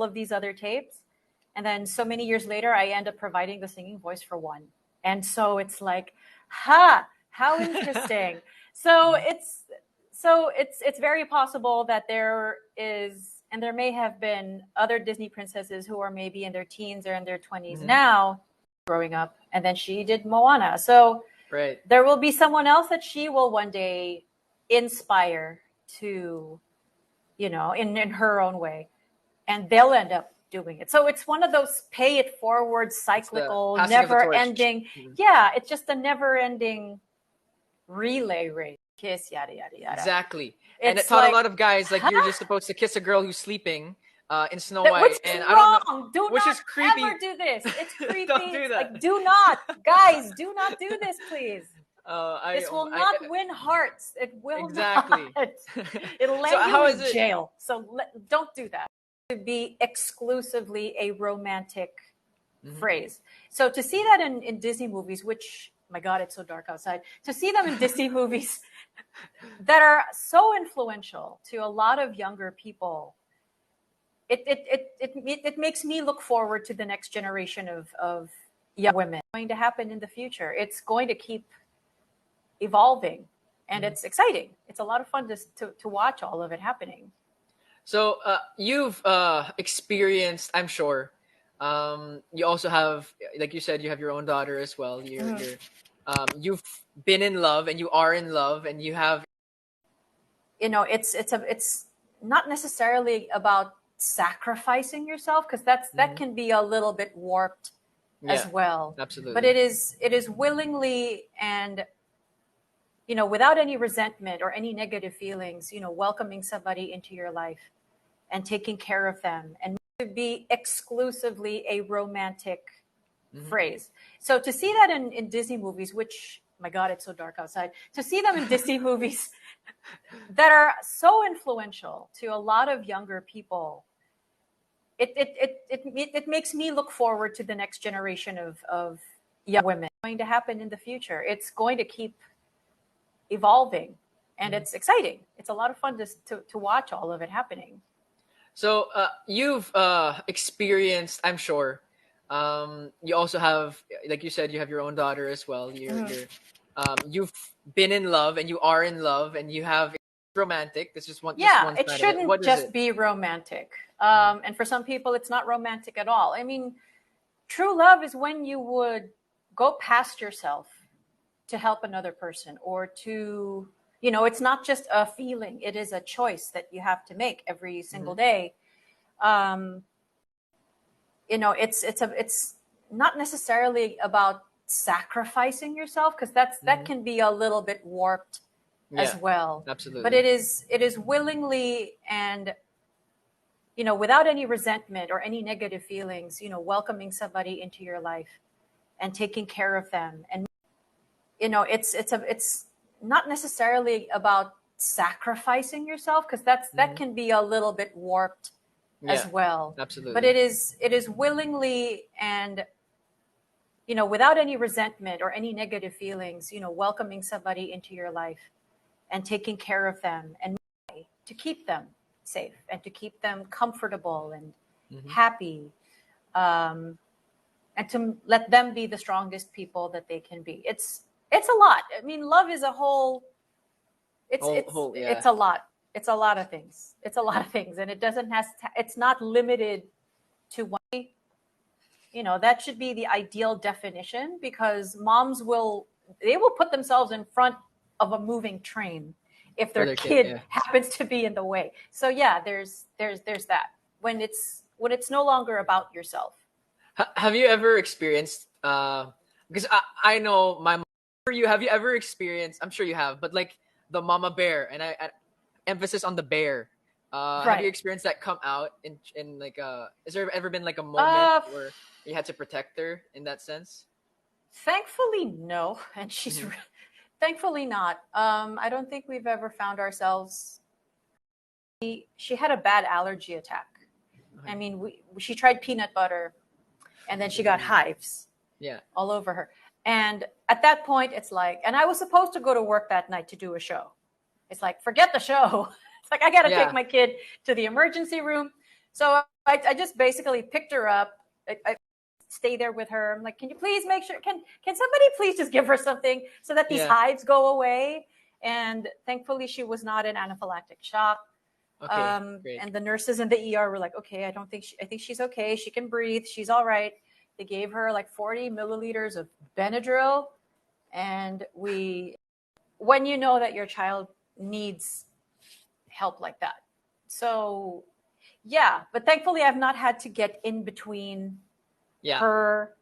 all of these other tapes. And then so many years later, I end up providing the singing voice for one. And so it's like, how interesting. So it's very possible that there is, and there may have been other Disney princesses who are maybe in their teens or in their 20s now, growing up, and then she did Moana. So Right. there will be someone else that she will one day inspire to, in her own way, and they'll end up doing it. So it's one of those pay it forward, cyclical, passing of the never torch. ending. Yeah, it's just a never ending relay race. Kiss, yada, yada, yada. Exactly. And it It's taught like, a lot of guys, like, you're just supposed to kiss a girl who's sleeping in Snow which White. is And wrong. I don't know. Do which not is creepy. ever do this. It's creepy. Don't do It's that. like, do not. Guys, do not do this, please. This will not win hearts. It will Exactly. not. It'll land how you is in it- jail. So don't do that. To be exclusively a romantic phrase. So to see that in Disney movies, which, my God, it's so dark outside. To see them in Disney movies that are so influential to a lot of younger people, it makes me look forward to the next generation of young women. It's going to happen in the future. It's going to keep evolving, and it's exciting. It's a lot of fun to watch all of it happening. So you've experienced, I'm sure. You also have, like you said, you have your own daughter as well. You've been in love, and you are in love, and you have. It's not necessarily about sacrificing yourself, because that can be a little bit warped as well. Absolutely. But it is willingly and without any resentment or any negative feelings, welcoming somebody into your life and taking care of them, and to be exclusively a romantic phrase. So to see that in Disney movies, which, my God, it's so dark outside. To see them in Disney movies that are so influential to a lot of younger people, it makes me look forward to the next generation of young women. It's going to happen in the future. It's going to keep evolving, and it's exciting. It's a lot of fun to watch all of it happening. So you've experienced, I'm sure. You also have, like you said, you have your own daughter as well. You've been in love, and you are in love, and you have romantic. This is one. Yeah, just one it side of shouldn't What is just it? be romantic. And for some people, it's not romantic at all. I mean, true love is when you would go past yourself to help another person, or to, it's not just a feeling. It is a choice that you have to make every single day. It's not necessarily about sacrificing yourself, because that can be a little bit warped as well. Absolutely. But it is willingly and without any resentment or any negative feelings, welcoming somebody into your life and taking care of them. And it's not necessarily about sacrificing yourself, because that can be a little bit warped as well. Absolutely. But it is willingly and without any resentment or any negative feelings, welcoming somebody into your life and taking care of them, and to keep them safe and to keep them comfortable and happy, and to let them be the strongest people that they can be. It's a lot. I mean, love is a whole. It's a lot. It's a lot of things. It's a lot of things, and it doesn't it's not limited to one. That should be the ideal definition, because moms will put themselves in front of a moving train if their kid happens to be in the way. So yeah, there's that when it's no longer about yourself. Have you ever experienced? Because I know my mom. Have you ever experienced? I'm sure you have, but like the mama bear, and I emphasis on the bear. Have you experienced that come out in like has there ever been like a moment where you had to protect her in that sense? Thankfully, no, and she's thankfully not. I don't think we've ever found ourselves. She had a bad allergy attack. I mean, she tried peanut butter, and then she got hives all over her. And at that point, it's like, and I was supposed to go to work that night to do a show. It's like, forget the show. It's like, I got to take my kid to the emergency room. So I just basically picked her up. I stay there with her. I'm like, can you please make sure? Can somebody please just give her something so that these Yeah. hives go away? And thankfully, she was not in anaphylactic shock. Okay. Great. And the nurses in the ER were like, okay, I think she's okay. She can breathe. She's all right. They gave her like 40 milliliters of Benadryl. And when you know that your child needs help like that. So, yeah, but thankfully, I've not had to get in between Yeah. her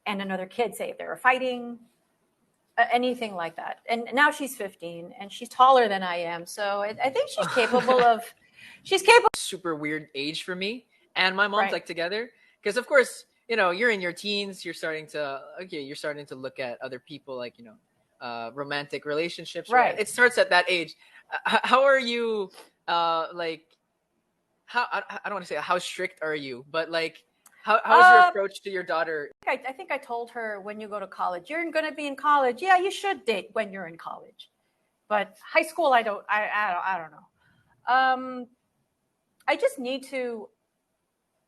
and another kid, say if they were fighting, anything like that. And now she's 15 and she's taller than I am. So I think she's capable. Super weird age for me and my mom's Right. like together, because of course, you know, you're in your teens, you're starting to look at other people, like, you know, romantic relationships, right? Right. It starts at that age. How are you, like, how, I don't want to say how strict are you, but like, how's your approach to your daughter? I think I told her, when you go to college, you're going to be in college. Yeah, you should date when you're in college, but high school, I don't know. I just need to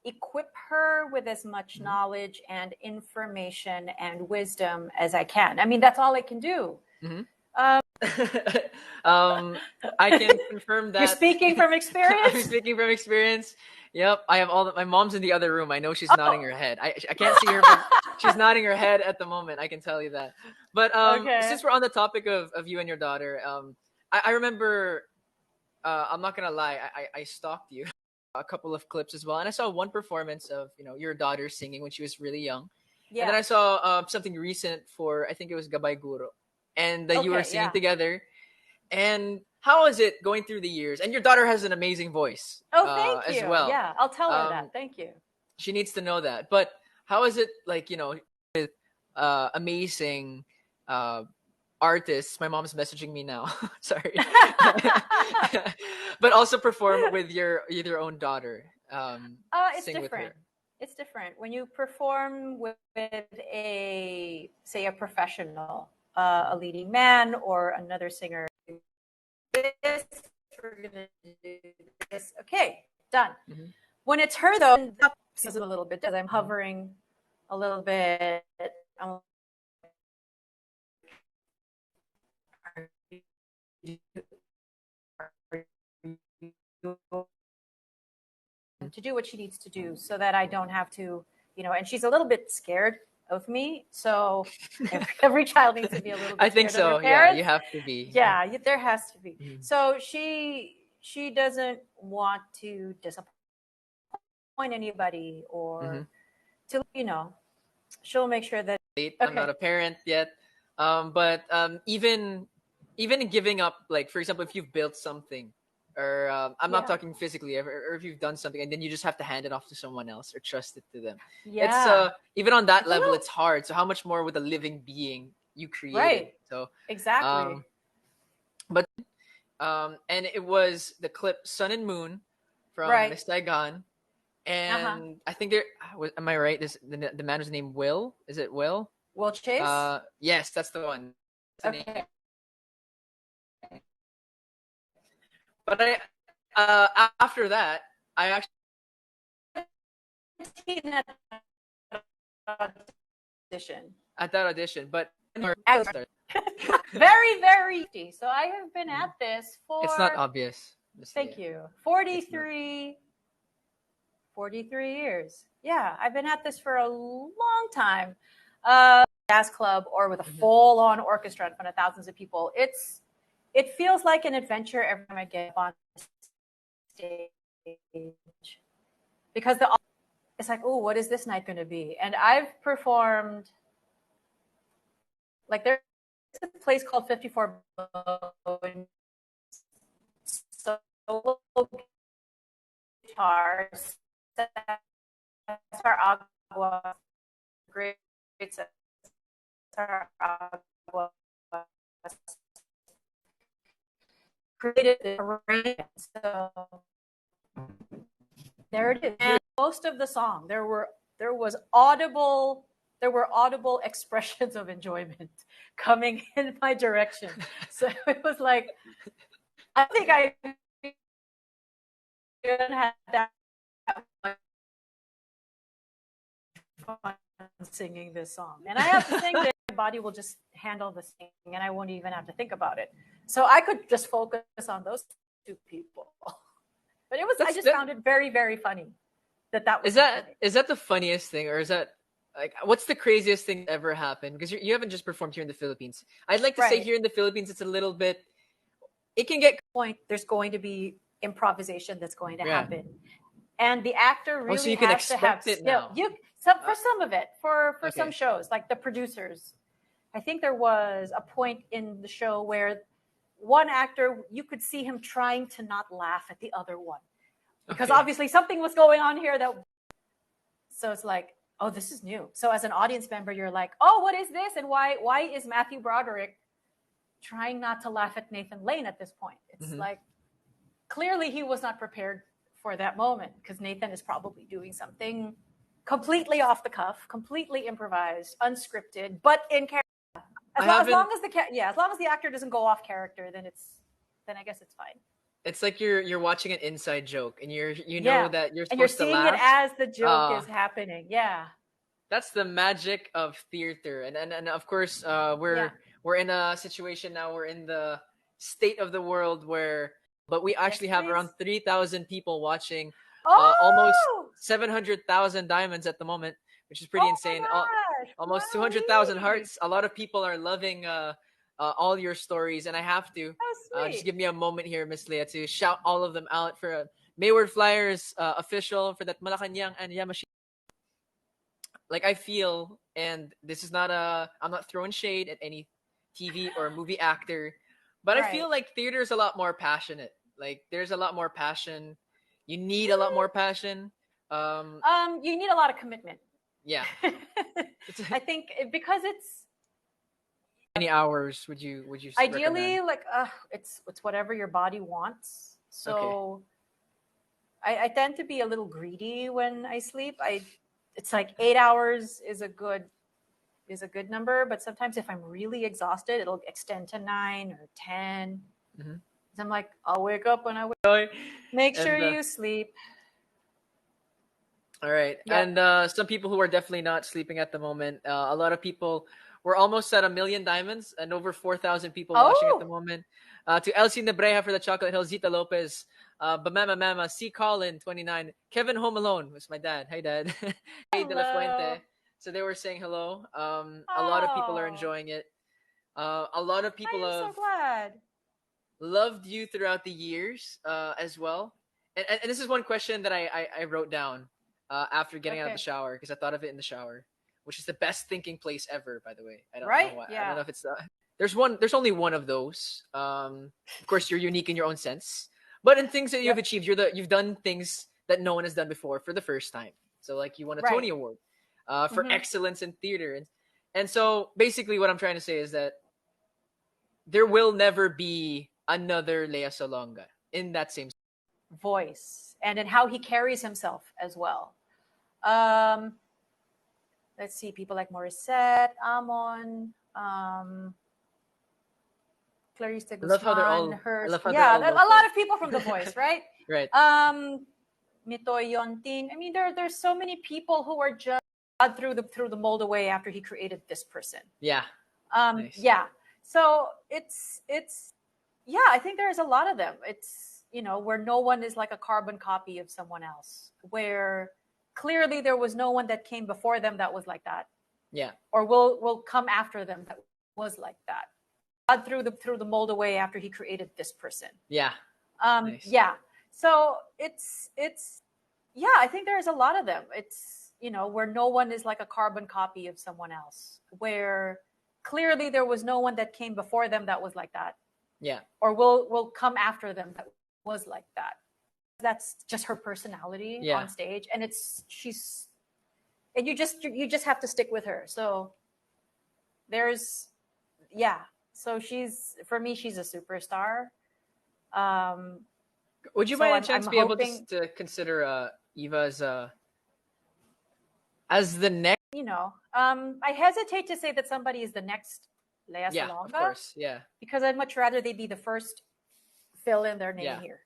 equip her with as much knowledge and information and wisdom as I can. I mean, that's all I can do. Mm-hmm. I can confirm that. You're speaking from experience? I'm speaking from experience. Yep, I have my mom's in the other room. I know she's nodding her head. I can't see her, but she's nodding her head at the moment. I can tell you that. But Okay. since we're on the topic of you and your daughter, I remember, I'm not gonna lie, I stalked you a couple of clips as well, and I saw one performance of, you know, your daughter singing when she was really young. Yeah. And then I saw something recent for, I think it was Gabay Guro, and you were singing together. And how is it going through the years? And your daughter has an amazing voice. Oh, thank you. As well. Yeah, I'll tell her that. Thank you. She needs to know that. But how is it, like, you know, with amazing artists? My mom's messaging me now. Sorry. But also perform with your own daughter. It's sing different. With her. It's different when you perform with a professional, a leading man or another singer. This, we're gonna do this. Okay, done. Mm-hmm. When it's her though, this a little bit as I'm hovering a little bit. To do what she needs to do so that I don't have to, you know, and she's a little bit scared of me. So every child needs to be a little bit I think scared of so. their parents. Yeah, you have to be. Yeah, there has to be. Mm-hmm. So she doesn't want to disappoint anybody or to, you know, she'll make sure that I'm not a parent yet. But even in giving up, like, for example, if you've built something, or I'm not talking physically, or if you've done something and then you just have to hand it off to someone else or trust it to them. Yeah. It's even on that level, it's hard. So how much more with a living being you created? Right. So exactly. But and it was the clip Sun and Moon from Miss Saigon. And I think am I right? The man was named Will. Is it Will? Will Chase? Yes, that's the one. That's the name. But after that, I actually at that audition, but very, very. So I have been at this for. It's not obvious. Thank you. 43 years. Yeah, I've been at this for a long time. Jazz club or with a full-on orchestra in front of thousands of people. It feels like an adventure every time I get on stage, because it's like, oh, what is this night going to be? And I've performed, like, there's a place called 54 solo guitars. Cesar Agua, great Cesar Agua, created the arrangement. So there it is. And most of the song, there were audible expressions of enjoyment coming in my direction. So it was like, I think I didn't have that fun singing this song. And I have to think that my body will just handle the singing and I won't even have to think about it. So I could just focus on those two people. But I just found it very, very funny that was happening. Is that the funniest thing, or is that like what's the craziest thing that ever happened? Because you haven't just performed here in the Philippines. I'd like to say Right. here in the Philippines, it's a little bit. It can get Point. There's going to be improvisation that's going to yeah. happen, and the actor Oh, so really you can has to have expect it skill. now. For some of it, for some Okay. shows, like the producers. I think there was a point in the show where one actor, you could see him trying to not laugh at the other one because Okay. obviously something was going on here so it's like, oh, this is new. So as an audience member, you're like, oh, what is this? And why is Matthew Broderick trying not to laugh at Nathan Lane at this point? It's like, clearly he was not prepared for that moment because Nathan is probably doing something completely off the cuff, completely improvised, unscripted, but in character. As long as the actor doesn't go off character, then I guess it's fine. It's like you're watching an inside joke, and you know that you're and you're supposed to seeing it laugh. as the joke is happening. Yeah, That's the magic of theater, and of course, we're in a situation now. We're in the state of the world but we actually have around 3,000 people watching, almost Oh, 700,000 diamonds at the moment, which is pretty oh insane. my gosh! Almost Wow, 200,000 really? hearts. A lot of people are loving all your stories, and I have to How just sweet. give me a moment here, Miss Lea, to shout all of them out for Mayward Flyers official for that Malacanang and Yamashita. Like I feel, and this is not I'm not throwing shade at any TV or movie actor, but I Right. feel like theater is a lot more passionate. Like there's a lot more passion. You need a lot more passion. You need a lot of commitment. Yeah. I think because it's Many hours would you ideally recommend? like it's whatever your body wants. Okay. So I tend to be a little greedy when I sleep. It's like 8 hours is a good number, but sometimes if I'm really exhausted, it'll extend to 9 or 10. Mm-hmm. I'm like, I'll wake up when I wake. Make sure And you sleep. all right. Yep. And some people who are definitely not sleeping at the moment. A lot of people. We're almost at 1,000,000 diamonds and over 4,000 people watching at the moment. To Elsie Nebreja for the Chocolate Hill, Zita Lopez, Bamama Mama, C. Colin, 29, Kevin Home Alone, who's my dad. Hi, Dad. Hey, De La Hello. Fuente. So they were saying hello. A lot of people are Oh, enjoying it. A lot of I people am have so glad. loved you throughout the years as well. And this is one question that I wrote down after getting out of the Okay. shower because I thought of it in the shower, which is the best thinking place ever, by the way. I don't know Right? why. I don't Yeah. know if it's there's only one of those. Of course, you're unique in your own sense, but in things that you've Yep. achieved, you've done things that no one has done before for the first time. So like you won a Right. Tony Award for Mm-hmm. excellence in theater, and so basically what I'm trying to say is that there will never be another Lea Salonga in that same. Voice and in how he carries himself as well. Um, let's see, people like Morissette, Amon, Clarice de I love how they're Guzman, all. I Hers. love how they're Yeah, all a lot local. of people from The Voice, right? Right. Mitoy Yonting. I mean, there's so many people who are just God threw the mold away after he created this person. Yeah. Nice. Yeah. So it's yeah, I think there's a lot of them. It's where no one is like a carbon copy of someone else, where clearly there was no one that came before them that was like that, Yeah. or will come after them that was like that. God threw the mold away after he created this person. Yeah. Nice. Yeah. So it's yeah, I think there's a lot of them. It's where no one is like a carbon copy of someone else, where clearly there was no one that came before them that was like that, Yeah. or will come after them that was like that. That's just her personality Yeah. on stage, and you just have to stick with her. So there's so for me she's a superstar. Would you So by any I'm chance be able hoping, to consider Eva as the next? I hesitate to say that somebody is the next Lea Yeah, Salonga, of course. Yeah. because I'd much rather they be the first fill in their name Yeah. here.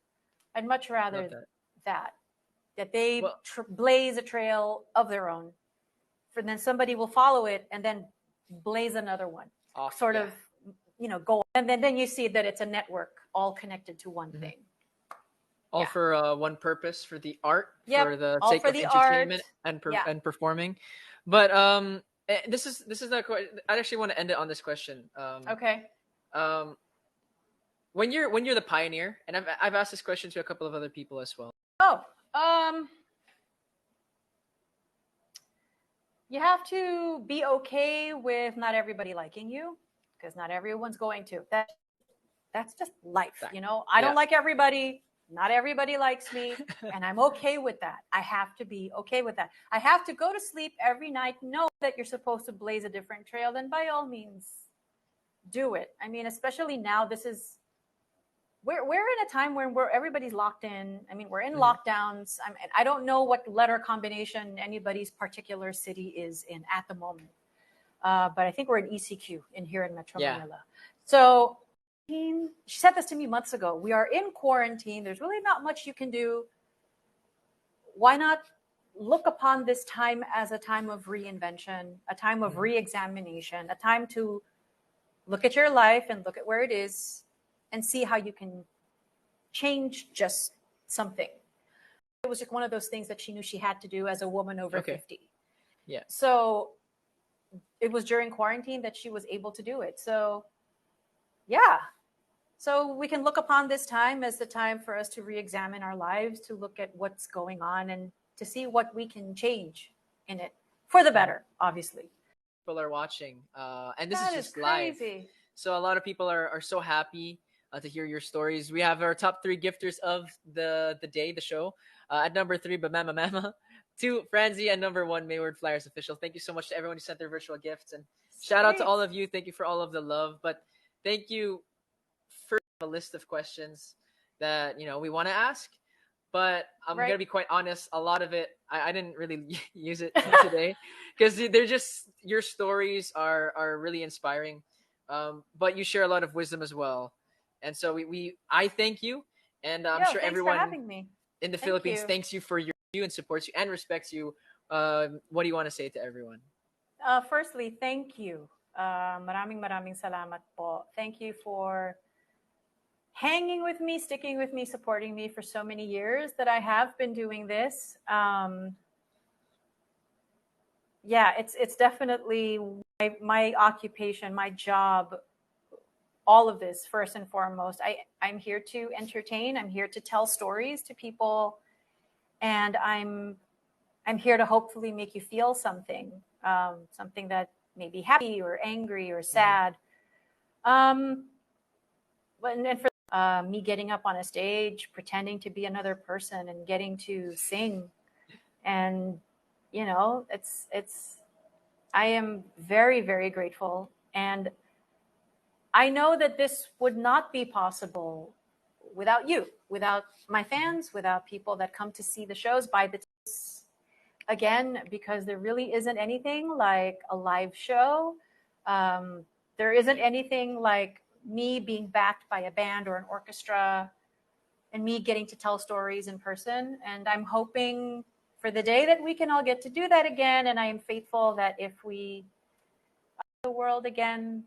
I'd much rather Love that. that they Well, blaze a trail of their own and then somebody will follow it and then blaze another one, Off, sort yeah. of, go. And then you see that it's a network all connected to one Mhm. thing. All Yeah. for one purpose, for the art, Yep. for the All sake for of the art. entertainment and Yeah. and performing. But this is not quite. I actually want to end it on this question. Okay. Um, when you're the pioneer, and I've asked this question to a couple of other people as well. Oh, you have to be okay with not everybody liking you, because not everyone's going to. That's just life, Fact. I Yeah. don't like everybody. Not everybody likes me, and I'm okay with that. I have to be okay with that. I have to go to sleep every night, know that you're supposed to blaze a different trail, then by all means, do it. I mean, especially now, we're in a time where everybody's locked in. I mean, we're in lockdowns. I don't know what letter combination anybody's particular city is in at the moment, but I think we're in ECQ here in Metro Manila. So she said this to me months ago. We are in quarantine. There's really not much you can do. Why not look upon this time as a time of reinvention, a time of re-examination, a time to look at your life and look at where it is and see how you can change just something. It was just one of those things that she knew she had to do as a woman over 50. Yeah. So it was during quarantine that she was able to do it. So yeah. So we can look upon this time as the time for us to re-examine our lives, to look at what's going on and to see what we can change in it for the better, obviously. People are watching, and this That is just crazy. live. So a lot of people are so happy to hear your stories. We have our top 3 gifters of the day, the show. At number 3, Bamama Mama. 2, Franzi, and number 1, Mayward Flyers Official. Thank you so much to everyone who sent their virtual gifts, and shout out to all of you. Thank you for all of the love. But thank you for a list of questions that we want to ask. But I'm gonna be quite honest. A lot of it, I didn't really use it today because they're just your stories are really inspiring. But you share a lot of wisdom as well, and so I thank you, and I'm sure Thanks everyone for having me. in the Philippines thanks you for you and supports you and respects you. What do you want to say to everyone? Firstly, thank you. Maraming salamat po. Thank you for hanging with me, sticking with me, supporting me for so many years that I have been doing this. Yeah, it's definitely my occupation, my job, all of this first and foremost. I'm here to entertain. I'm here to tell stories to people, and I'm here to hopefully make you feel something, something that may be happy or angry or sad. And for me getting up on a stage, pretending to be another person and getting to sing. And, I am very, very grateful. And I know that this would not be possible without you, without my fans, without people that come to see the shows, buy the tickets. Again, because there really isn't anything like a live show. There isn't anything like me being backed by a band or an orchestra and me getting to tell stories in person. And I'm hoping for the day that we can all get to do that again. And I am faithful that if we the world again,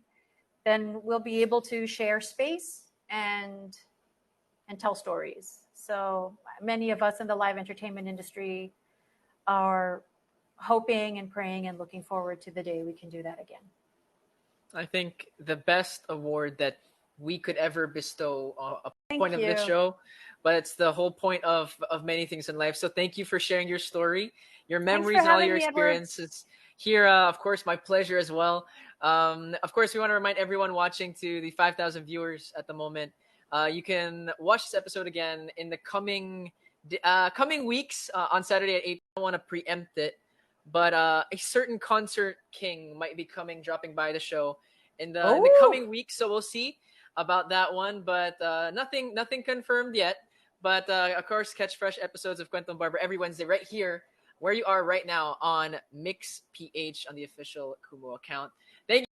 then we'll be able to share space and tell stories. So many of us in the live entertainment industry are hoping and praying and looking forward to the day we can do that again. I think the best award that we could ever bestow a Thank point you. of this show, but it's the whole point of many things in life. So thank you for sharing your story, your memories, and all your experiences here. Of course, my pleasure as well. Of course, we want to remind everyone watching to the 5,000 viewers at the moment. You can watch this episode again in the coming weeks on Saturday at 8. I don't want to preempt it, but a certain concert king might be dropping by the show in the coming weeks. So we'll see about that one, but nothing confirmed yet. But of course, catch fresh episodes of Kwentong Barber every Wednesday right here where you are right now on Mix PH on the official Kumu account. Thank you.